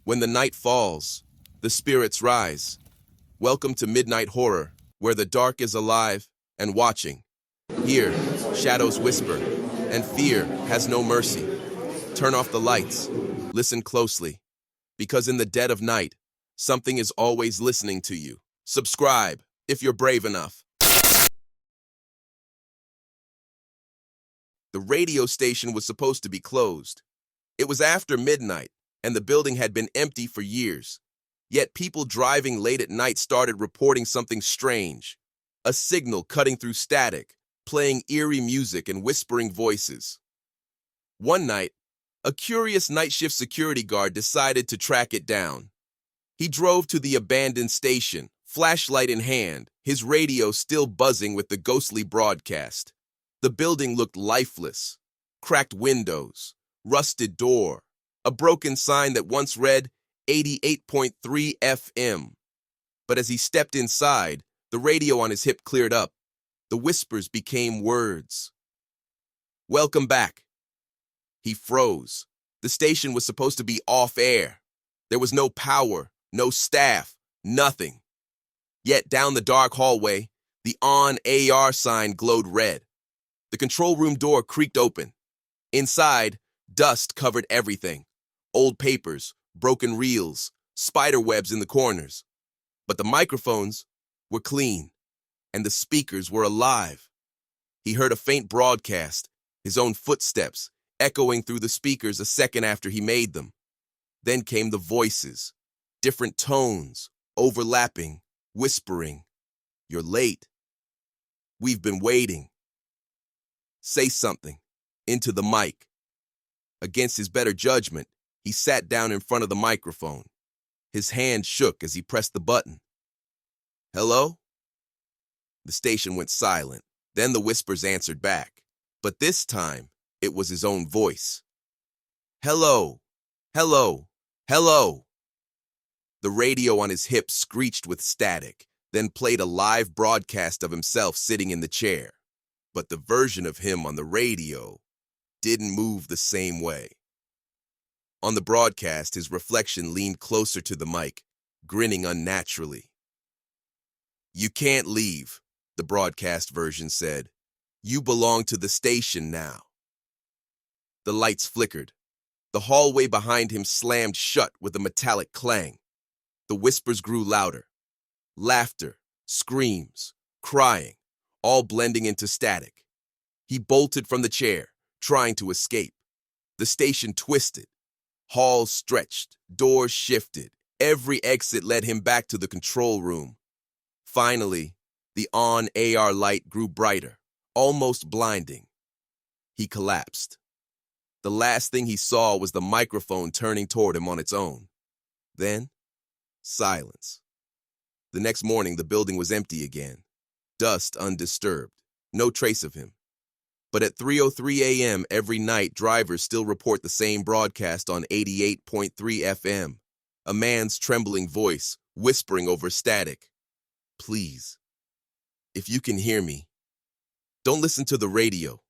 When the night falls, the spirits rise. Welcome to Midnight Horror, where the dark is alive and watching. Here, shadows whisper, and fear has no mercy. Turn off the lights. Listen closely, because in the dead of night, something is always listening to you. Subscribe, if you're brave enough. The radio station was supposed to be closed. It was after midnight, and the building had been empty for years. Yet people driving late at night started reporting something strange. A signal cutting through static, playing eerie music and whispering voices. One night, a curious night shift security guard decided to track it down. He drove to the abandoned station, flashlight in hand, his radio still buzzing with the ghostly broadcast. The building looked lifeless. Cracked windows, rusted door, a broken sign that once read 88.3 FM. But as he stepped inside, the radio on his hip cleared up. The whispers became words. "Welcome back." He froze. The station was supposed to be off air. There was no power, no staff, nothing. Yet down the dark hallway, the on AR sign glowed red. The control room door creaked open. Inside, dust covered everything. Old papers, broken reels, spider webs in the corners. But the microphones were clean, and the speakers were alive. He heard a faint broadcast, his own footsteps, echoing through the speakers a second after he made them. Then came the voices, different tones, overlapping, whispering. "You're late. We've been waiting. Say something," into the mic. Against his better judgment, he sat down in front of the microphone. His hand shook as he pressed the button. "Hello?" The station went silent. Then the whispers answered back. But this time, it was his own voice. "Hello, hello, hello." The radio on his hip screeched with static, then played a live broadcast of himself sitting in the chair. But the version of him on the radio didn't move the same way. On the broadcast, his reflection leaned closer to the mic, grinning unnaturally. "You can't leave," the broadcast version said. "You belong to the station now." The lights flickered. The hallway behind him slammed shut with a metallic clang. The whispers grew louder. Laughter, screams, crying, all blending into static. He bolted from the chair, trying to escape. The station twisted. Halls stretched, doors shifted. Every exit led him back to the control room. Finally, the on AR light grew brighter, almost blinding. He collapsed. The last thing he saw was the microphone turning toward him on its own. Then, silence. The next morning, the building was empty again. Dust undisturbed. No trace of him. But at 3:03 a.m. every night, drivers still report the same broadcast on 88.3 FM. A man's trembling voice, whispering over static. "Please, if you can hear me, don't listen to the radio.